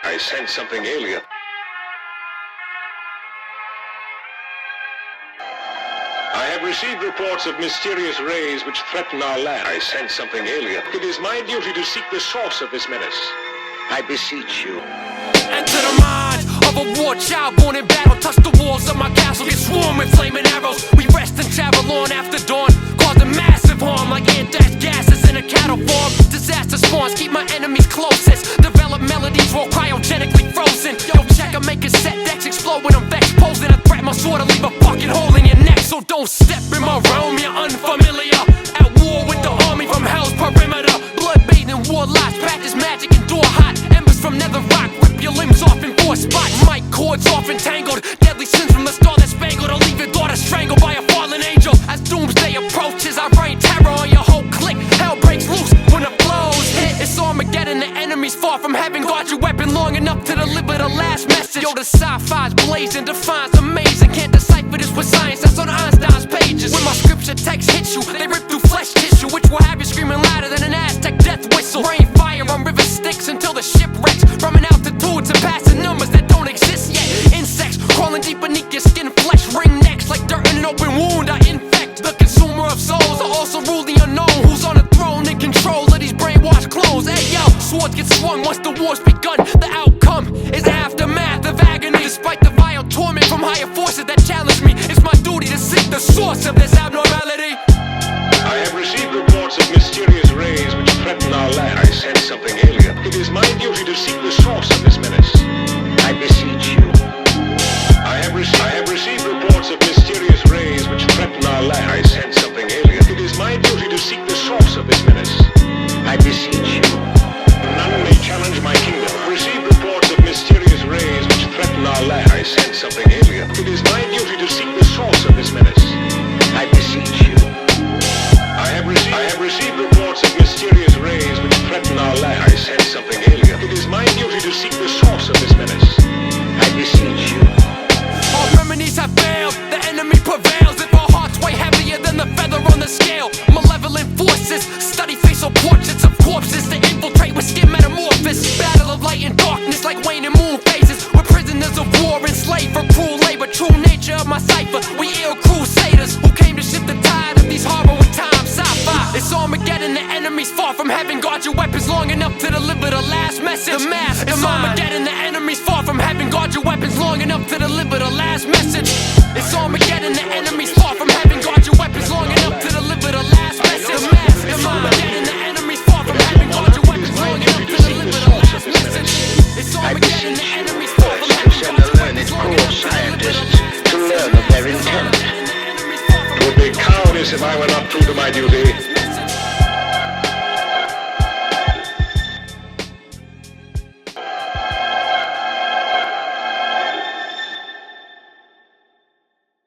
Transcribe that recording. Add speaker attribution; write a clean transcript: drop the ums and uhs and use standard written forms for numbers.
Speaker 1: I sense something alien. I have received reports of mysterious rays which threaten our land. I sense something alien. It is my duty to seek the source of this menace. I beseech you.
Speaker 2: Enter the mind of a war child born in battle. Touch the walls of my castle, get swarmed with flaming arrows. We rest and travel on after dawn, causing massive harm like anthrax gases in a cattle farm. Disaster spawns, keep my enemies closest. Develop melodies while cryogenically frozen. Yo, check, I make a set decks explode when I'm vexed. Posing a threat, my sword will leave a fucking hole in your neck. So don't step in my realm, you're unfamiliar. At war with the army from hell's perimeter. Blood-bathing warlocks, practice magic, endure hot embers from nether rock. Rip your limbs off in 4 spots. Mic cords off entangled. Deadly sins from the star that's spangled. I'll leave your daughter strangled by a fallen angel. As doomsday approaches, I rain terror on your whole clique. Hell breaks loose when the blows hit. It's Armageddon, the enemy's far from heaven. Guard your weapon long enough to deliver the last message. Yo, the sci-fi's blazing, defines amazing. Can't decipher this with science, that's on Einstein's pages. When my scripture text hits you, they rip through flesh tissue, which will have you screaming louder than an Aztec death whistle. Rain fire on river Styx until the shipwrecks, from altitudes and passing numbers that don't exist yet. Insects crawling deep beneath your skin, flesh ring necks like dirt in an open wound. I infect the consumer of souls. I also rule the unknown, who's on the throne in control of these brainwashed clones. Hey yo, swords get swung once the war's begun. The outcome is aftermath of agony. Despite the vile torment from higher forces that challenge me, it's my duty to seek the source of this abnormality.
Speaker 1: I have received reports of mysterious rays which threaten our land. I sense something alien. It is my duty to seek the source of this menace. I beseech you. I have received reports of mysterious rays which threaten our land. I sense something alien. It is my duty to seek the source of this menace. I beseech you. None may challenge my kingdom. I received reports of mysterious rays which threaten our land. I sense something alien. It is my duty to seek the source of this menace. I beseech you. I have received reports of mysterious rays which threaten our land. I sense something alien. It is my duty to seek the source of this menace. I beseech you.
Speaker 2: All remedies have failed, the enemy prevails. If our hearts weigh heavier than the feather on the scale, malevolent forces study facial portraits of corpses to infiltrate with skin metamorphosis. Battle of light and darkness like waning moon phases. We're prisoners of war, enslaved for cruel labor. True nature of my cipher, we ill crusaders who came to shift the tide of these harrowing times. Sci-fi, it's Armageddon, the enemy's far from heaven. Guard your weapons long enough to deliver the last message. The mastermind. It's Armageddon, the enemy's far from heaven. Guard your weapons long enough to deliver the last message. It's Armageddon, the enemy's far from heaven. Guard your weapons long enough to deliver the last message. The mastermind. It's Armageddon, the enemy's far from heaven. Guard your weapons long enough to deliver the last message. It's Armageddon, the enemy's far from heaven.
Speaker 3: Send the learned core scientists to learn of their intent.
Speaker 1: It would be cowardice if I were not true to my duty.